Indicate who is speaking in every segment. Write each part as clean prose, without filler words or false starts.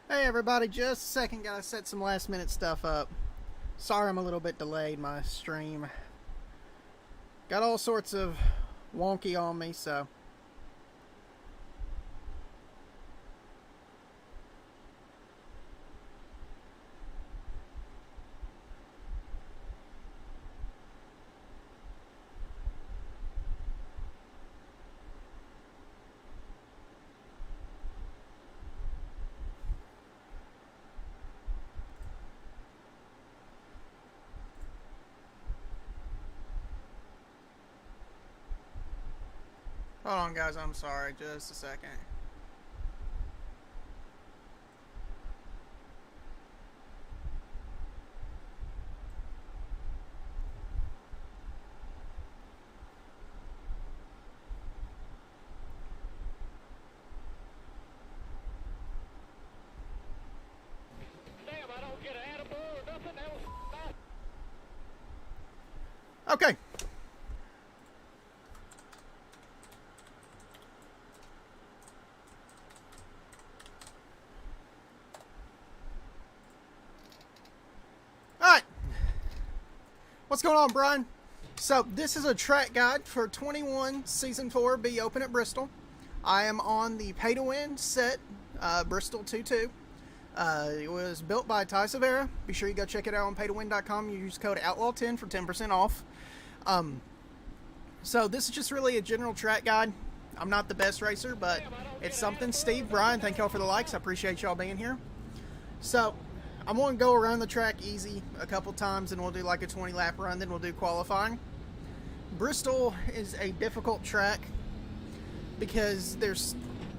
Speaker 1: Hey everybody, just a second, gotta set some last minute stuff up. Sorry I'm a little bit delayed, my stream got all sorts of wonky on me, so. Hold on guys, I'm sorry, just a second.
Speaker 2: Damn, I don't get an edible or nothing else.
Speaker 1: Okay. Alright. What's going on, Brian? So, this is a track guide for 21 Season 4B Open at Bristol. I am on the pay-to-win set, Bristol 2.2. It was built by Ty Severa. Be sure you go check it out on pay2win.com. Use code OUTLAW10 for 10% off. So this is just really a general track guide. I'm not the best racer, but it's something. Steve, Brian, thank y'all for the likes. I appreciate y'all being here. So I'm going to go around the track easy a couple times, and we'll do like a 20-lap run, then we'll do qualifying. Bristol is a difficult track because there's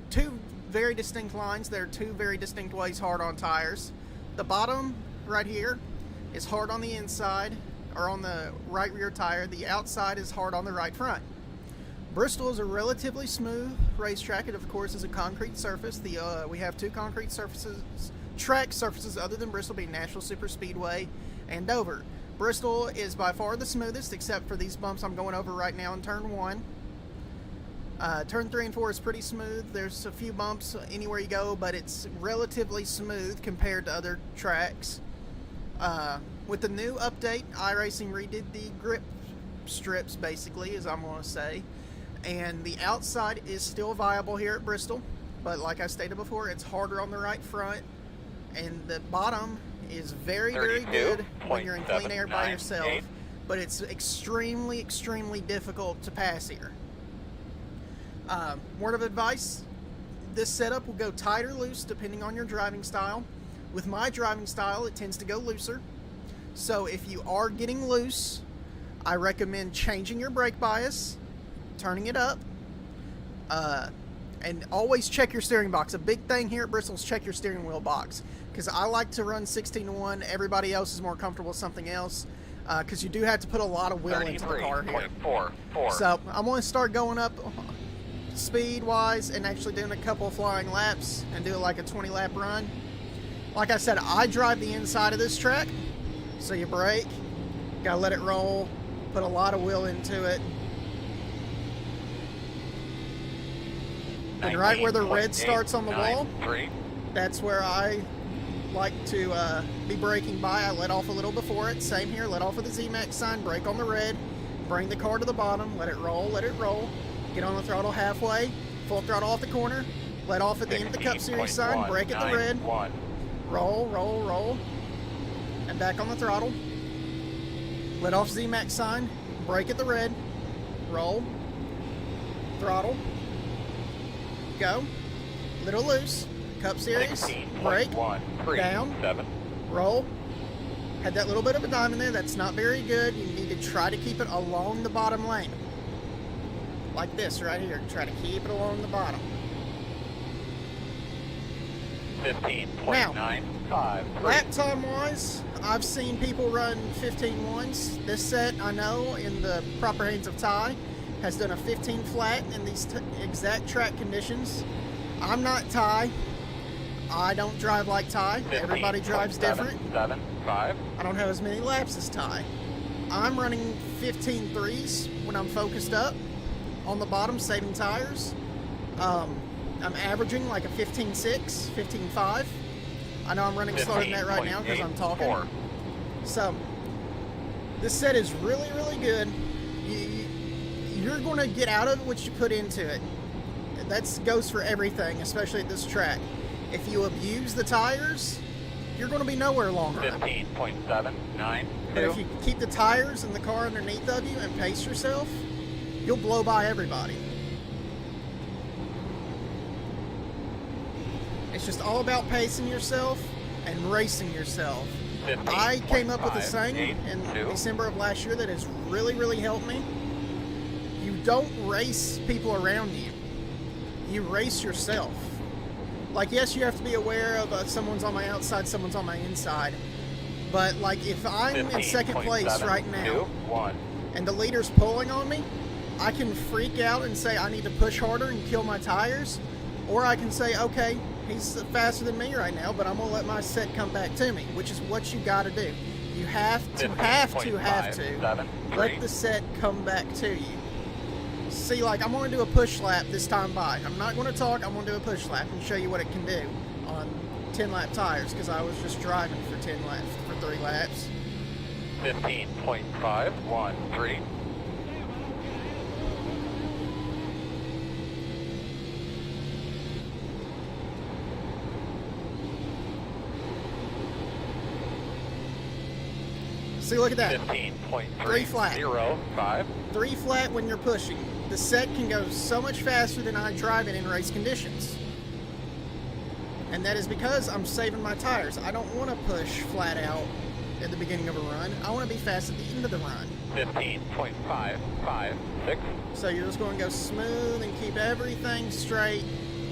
Speaker 1: two very distinct lines. There are two very distinct ways hard on tires. The bottom right here is hard on the inside, or on the right rear tire. The outside is hard on the right front. Bristol is a relatively smooth racetrack. It of course is a concrete surface. We have two concrete surfaces, track surfaces other than Bristol, being Nashville Superspeedway and Dover. Bristol is by far the smoothest, except for these bumps I'm going over right now in turn 1. Turn 3 and 4 is pretty smooth. There's a few bumps anywhere you go, but it's relatively smooth compared to other tracks. With the new update, iRacing redid the grip strips, basically, as I'm going to say. And the outside is still viable here at Bristol, but like I stated before, it's harder on the right front. And the bottom is very, very good when you're in clean air by yourself, but it's extremely, extremely difficult to pass here. Word of advice, this setup will go tight or loose depending on your driving style. With my driving style, it tends to go looser. So if you are getting loose, I recommend changing your brake bias, turning it up, and always check your steering box. A big thing here at Bristol is check your steering wheel box, because I like to run 16:1. Everybody else is more comfortable with something else, because you do have to put a lot of wheel into the car here. So I'm going to start going up speed-wise and actually doing a couple of flying laps and do like a 20-lap run. Like I said, I drive the inside of this track, so you brake, gotta let it roll, put a lot of wheel into it. And right where the red starts on the wall, that's where I like to be braking by. I let off a little before it. Same here, let off with the ZMAX sign, brake on the red, bring the car to the bottom, let it roll, get on the throttle halfway, full throttle off the corner, let off at the end of the Cup Series sign, brake at the red, roll, roll, roll, and back on the throttle, let off ZMAX sign, brake at the red, roll, throttle, go, little loose, Cup Series, brake, down, roll. Had that little bit of a dive in there, that's not very good. You need to try to keep it along the bottom lane. Like this right here, try to keep it along the bottom.
Speaker 2: 15.95.
Speaker 1: Lap time wise, I've seen people run 15.1s. This set, I know, in the proper hands of Ty, has done a 15 flat in these exact track conditions. I'm not Ty. I don't drive like Ty. Everybody drives different.
Speaker 2: 7.5.
Speaker 1: I don't have as many laps as Ty. I'm running 15.3s when I'm focused up on the bottom, saving tires. I'm averaging like a 15.6, 15.5. I know I'm running slower than that right now because I'm talking. So, this set is really, really good. You're going to get out of it what you put into it. That goes for everything, especially at this track. If you abuse the tires, you're going to be nowhere longer.
Speaker 2: 15.792.
Speaker 1: But if you keep the tires in the car underneath of you and pace yourself, you'll blow by everybody. It's just all about pacing yourself and racing yourself. I came up with a saying in December of last year that has really, really helped me. You don't race people around you. You race yourself. Like, yes, you have to be aware of someone's on my outside, someone's on my inside. But, like, if I'm in second place right now and the leader's pulling on me, I can freak out and say I need to push harder and kill my tires. Or I can say, okay, he's faster than me right now, but I'm going to let my set come back to me, which is what you got to do. You have to let the set come back to you. See, like, I'm going to do a push lap this time by. I'm not going to talk, I'm going to do a push lap and show you what it can do on 10-lap tires, because I was just driving for 3 laps.
Speaker 2: 15.513.
Speaker 1: See, look at that.
Speaker 2: 3
Speaker 1: flat. 3 flat when you're pushing. The set can go so much faster than I drive it in race conditions. And that is because I'm saving my tires. I don't want to push flat out at the beginning of a run. I want to be fast at the end of the run.
Speaker 2: 15.556.
Speaker 1: So you're just going to go smooth and keep everything straight.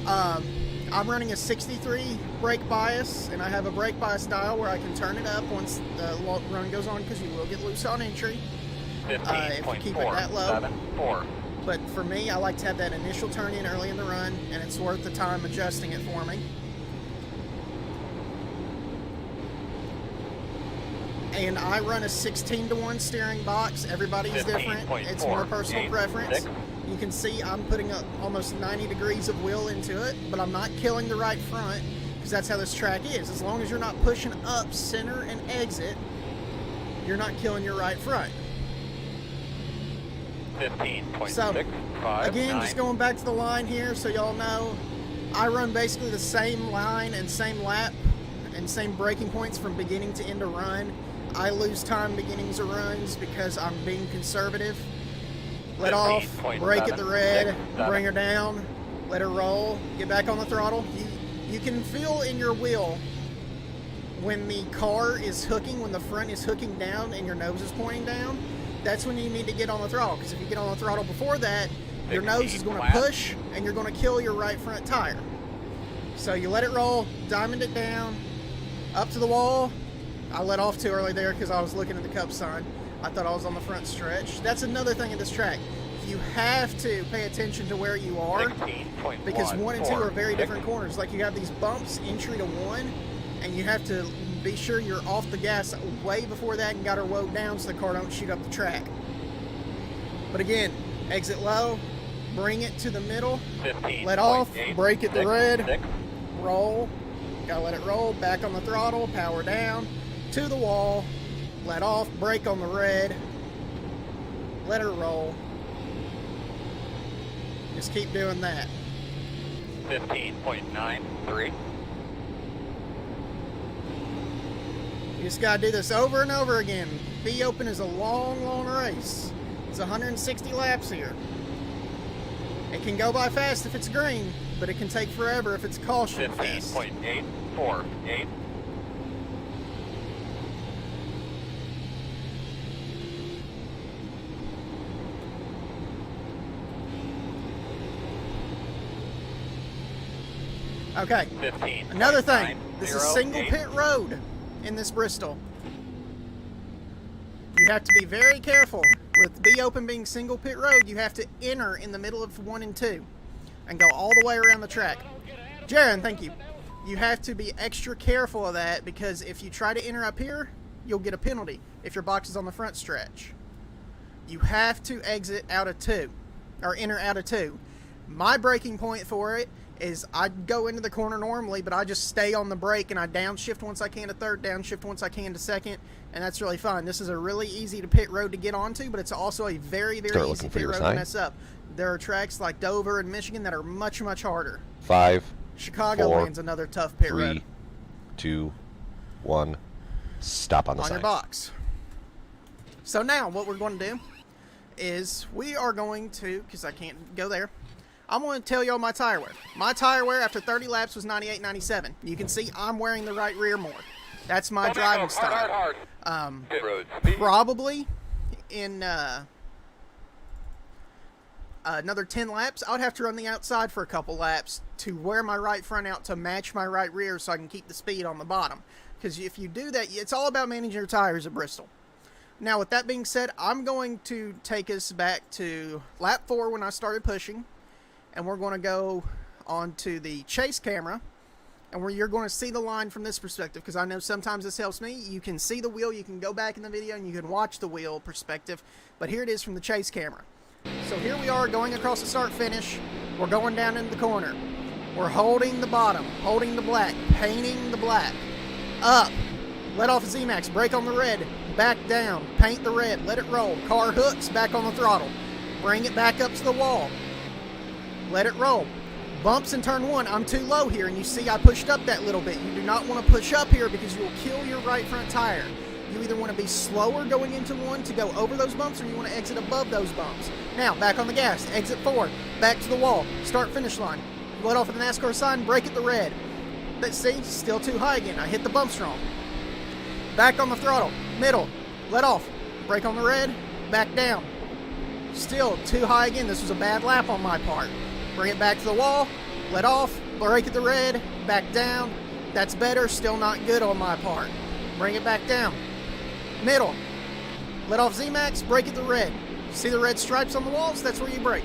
Speaker 1: I'm running a 63 brake bias, and I have a brake bias dial where I can turn it up once the run goes on, because you will get loose on entry if you keep it that low. But for me, I like to have that initial turn in early in the run, and it's worth the time adjusting it for me. And I run a 16-to-1 steering box. Everybody's different. It's more personal preference. You can see I'm putting almost 90 degrees of wheel into it, but I'm not killing the right front, because that's how this track is. As long as you're not pushing up, center, and exit, you're not killing your right front.
Speaker 2: 15.659.
Speaker 1: So, again, just going back to the line here so y'all know, I run basically the same line and same lap and same braking points from beginning to end of run. I lose time beginnings of runs because I'm being conservative. Let off, brake at the red, bring her down, let her roll, get back on the throttle. You can feel in your wheel when the car is hooking, when the front is hooking down and your nose is pointing down. That's when you need to get on the throttle, because if you get on the throttle before that, your nose is going to push and you're going to kill your right front tire. So you let it roll, diamond it down, up to the wall. I let off too early there because I was looking at the Kapps sign. I thought I was on the front stretch. That's another thing in this track. You have to pay attention to where you are, because 1 and 2 are very different corners. Like, you have these bumps entry to 1, and you have to be sure you're off the gas way before that and got her woed down so the car don't shoot up the track. But again, exit low, bring it to the middle, let off, brake at the red, roll, gotta let it roll, back on the throttle, power down, to the wall, let off, brake on the red, let her roll. Just keep doing that.
Speaker 2: 15.93.
Speaker 1: You just gotta do this over and over again. Be Open is a long, long race. It's 160 laps here. It can go by fast if it's green, but it can take forever if it's caution fast.
Speaker 2: 15.848.
Speaker 1: Okay, another thing, this is single pit road in this Bristol. You have to be very careful. With Be Open being single pit road, you have to enter in the middle of 1 and 2 and go all the way around the track. Jaron, thank you. You have to be extra careful of that, because if you try to enter up here, you'll get a penalty if your box is on the front stretch. You have to exit out of 2, or enter out of 2. My breaking point for it is I go into the corner normally, but I just stay on the brake and I downshift once I can to third, downshift once I can to second, and that's really fun. This is a really easy to pit road to get onto, but it's also a very, very easy pit road to mess up. There are tracks like Dover and Michigan that are much, much harder.
Speaker 3: 5,
Speaker 1: Chicagoland's another tough pit
Speaker 3: 3,
Speaker 1: road.
Speaker 3: 2, 1. Stop on the
Speaker 1: On
Speaker 3: sign.
Speaker 1: your box. So now what we're going to do is we are going to, because I can't go there, I'm going to tell y'all my tire wear. My tire wear after 30 laps was 98.97. You can see I'm wearing the right rear more. That's my driving style. Probably in another 10 laps, I would have to run the outside for a couple laps to wear my right front out to match my right rear so I can keep the speed on the bottom. Because if you do that, it's all about managing your tires at Bristol. Now, with that being said, I'm going to take us back to lap 4 when I started pushing. And we're going to go onto the chase camera. And where you're going to see the line from this perspective. Because I know sometimes this helps me. You can see the wheel. You can go back in the video and you can watch the wheel perspective. But here it is from the chase camera. So here we are going across the start finish. We're going down into the corner. We're holding the bottom, holding the black, painting the black. Up. Let off Z-Max. Brake on the red. Back down. Paint the red. Let it roll. Car hooks. Back on the throttle. Bring it back up to the wall. Let it roll. Bumps in turn 1. I'm too low here, and you see I pushed up that little bit. You do not want to push up here because you will kill your right front tire. You either want to be slower going into 1 to go over those bumps, or you want to exit above those bumps. Now, back on the gas. Exit 4. Back to the wall. Start finish line. Let off at the NASCAR sign. Brake at the red. But see, still too high again. I hit the bumps wrong. Back on the throttle. Middle. Let off. Brake on the red. Back down. Still too high again. This was a bad lap on my part. Bring it back to the wall. Let off. Brake at the red. Back down. That's better. Still not good on my part. Bring it back down. Middle. Let off Z-Max. Brake at the red. See the red stripes on the walls? That's where you brake.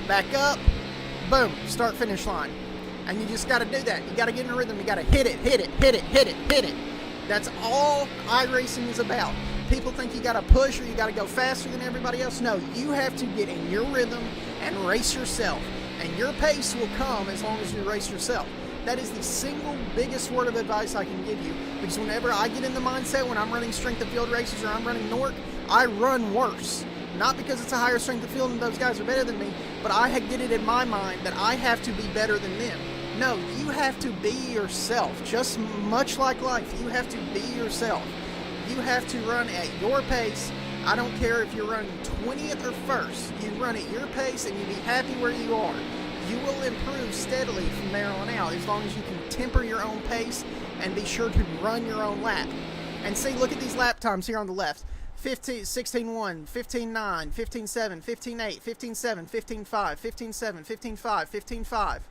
Speaker 1: Back up. Boom. Start finish line. And you just got to do that. You got to get in a rhythm. You got to hit it, hit it, hit it, hit it, hit it. That's all iRacing is about. People think you got to push or you got to go faster than everybody else. No, you have to get in your rhythm and race yourself. And your pace will come as long as you race yourself. That is the single biggest word of advice I can give you. Because whenever I get in the mindset when I'm running strength of field races or I'm running NORC, I run worse. Not because it's a higher strength of field and those guys are better than me, but I get it in my mind that I have to be better than them. No, you have to be yourself. Just much like life, you have to be yourself. You have to run at your pace. I don't care if you're running 20th or 1st. You run at your pace and you be happy where you are. You will improve steadily from there on out as long as you can temper your own pace and be sure to run your own lap. And see, look at these lap times here on the left. 16.1, 15.9, 15.7, 15.8, 15.7, 15.5, 15.7, 15.5, 15.5.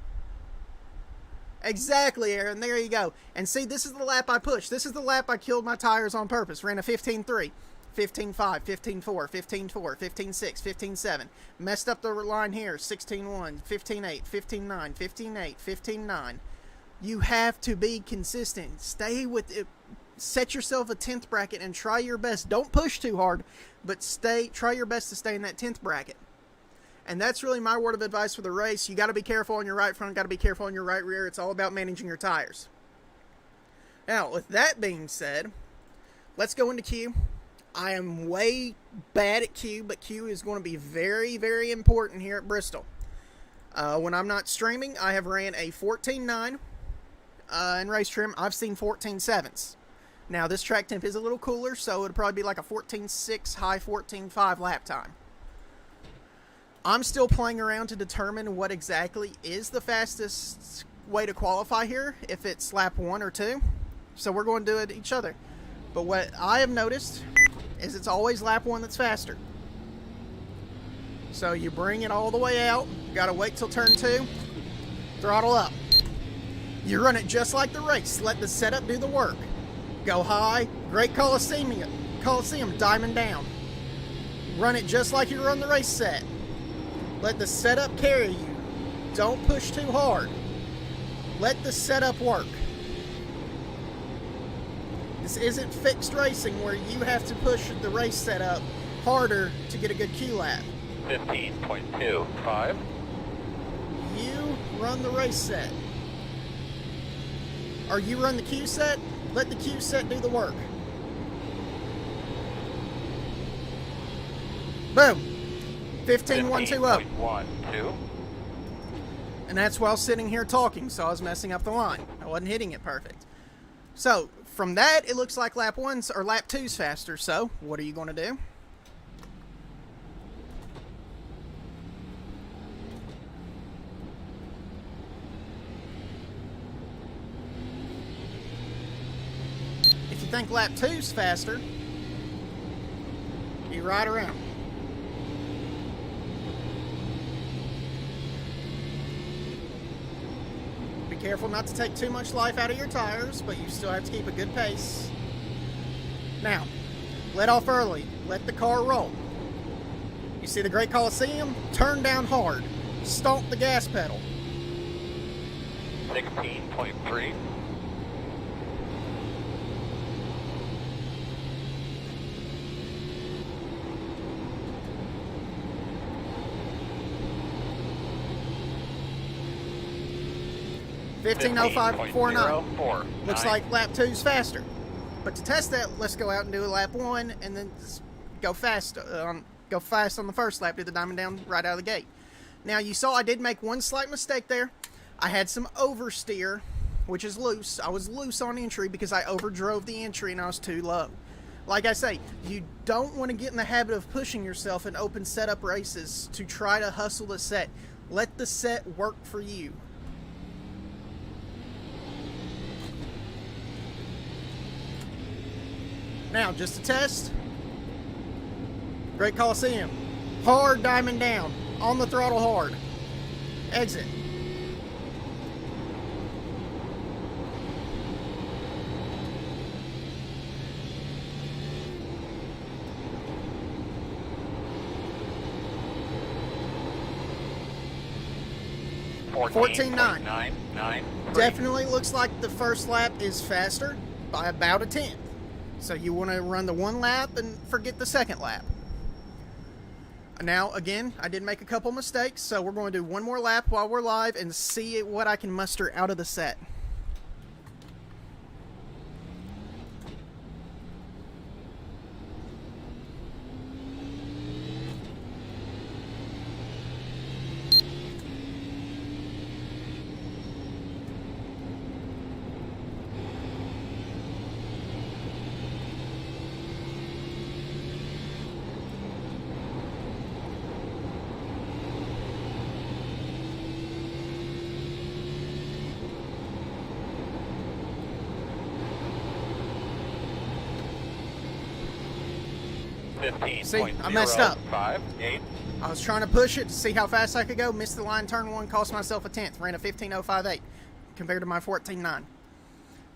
Speaker 1: Exactly, Aaron. There you go. And see, this is the lap I pushed. This is the lap I killed my tires on purpose. Ran a 15.3, 15.5, 15.4, 15.4, 15.6, 15.7. Messed up the line here. 16.1, 15.8, 15.9, 15.8, 15.9. You have to be consistent. Stay with it. Set yourself a 10th bracket and try your best. Don't push too hard, but try your best to stay in that 10th bracket. And that's really my word of advice for the race. You got to be careful on your right front, got to be careful on your right rear. It's all about managing your tires. Now, with that being said, let's go into Q. I am way bad at Q, but Q is going to be very, very important here at Bristol. When I'm not streaming, I have ran a 14.9 in race trim. I've seen 14.7s. Now, this track temp is a little cooler, so it'll probably be like a 14.6, high 14.5 lap time. I'm still playing around to determine what exactly is the fastest way to qualify here, if it's lap 1 or 2. So we're going to do it each other. But what I have noticed is it's always lap 1 that's faster. So you bring it all the way out, got to wait till turn 2, throttle up. You run it just like the race, let the setup do the work. Go high, great Coliseum, diamond down. Run it just like you run the race set. Let the setup carry you. Don't push too hard. Let the setup work. This isn't fixed racing where you have to push the race setup harder to get a good Q lap.
Speaker 2: 15.25.
Speaker 1: you run the race set. Or you run the cue set, let the cue set do the work. Boom. 15.120.
Speaker 2: 15.12.
Speaker 1: And that's while sitting here talking, so I was messing up the line. I wasn't hitting it perfect. So, from that, it looks like lap 1's or lap 2's faster. So, what are you going to do? If you think lap 2's faster, you ride around. Be careful not to take too much life out of your tires, but you still have to keep a good pace. Now, let off early. Let the car roll. You see the Great Coliseum? Turn down hard. Stomp the gas pedal.
Speaker 2: 16.3.
Speaker 1: 15.0549. Looks like lap 2's faster. But to test that, let's go out and do a lap 1 and then just go fast. Go fast on the first lap, do the diamond down right out of the gate. Now you saw I did make one slight mistake there. I had some oversteer, which is loose. I was loose on entry because I overdrove the entry and I was too low. Like I say, you don't want to get in the habit of pushing yourself in open setup races to try to hustle the set. Let the set work for you. Now, just to test, Great Coliseum, hard diamond down, on the throttle hard, exit. Fourteen nine. Definitely looks like the first lap is faster by about a tenth. So you want to run the one lap and forget the second lap. Now, again, I did make a couple mistakes, so we're going to do one more lap while we're live and see what I can muster out of the set. See, I messed up.
Speaker 2: 5.8.
Speaker 1: I was trying to push it to see how fast I could go. Missed the line, turn 1, cost myself a tenth. Ran a 15.058 compared to my 14.9.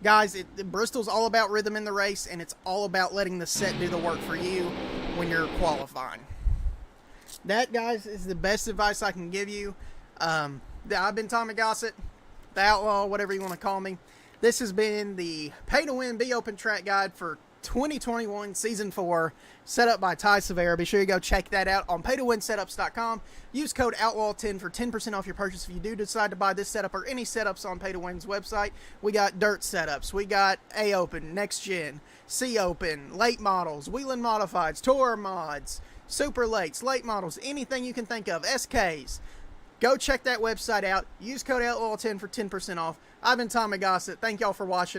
Speaker 1: Guys, Bristol's all about rhythm in the race, and it's all about letting the set do the work for you when you're qualifying. That, guys, is the best advice I can give you. I've been Tommy Gossett, the Outlaw, whatever you want to call me. This has been the Pay to Win Be Open Track Guide for 2021 Season 4, set up by Ty Severa. Be sure you go check that out on paytowinsetups.com. Use code OUTLAW10 for 10% off your purchase if you do decide to buy this setup or any setups on Pay to Win's website. We got dirt setups, we got A Open, Next Gen, C Open, late models, Wheelin' Modifieds, Tour mods, super lates, late models, anything you can think of, SKs. Go check that website out. Use code OUTLAW10 for 10% off. I've been Tommy Gossett. Thank y'all for watching.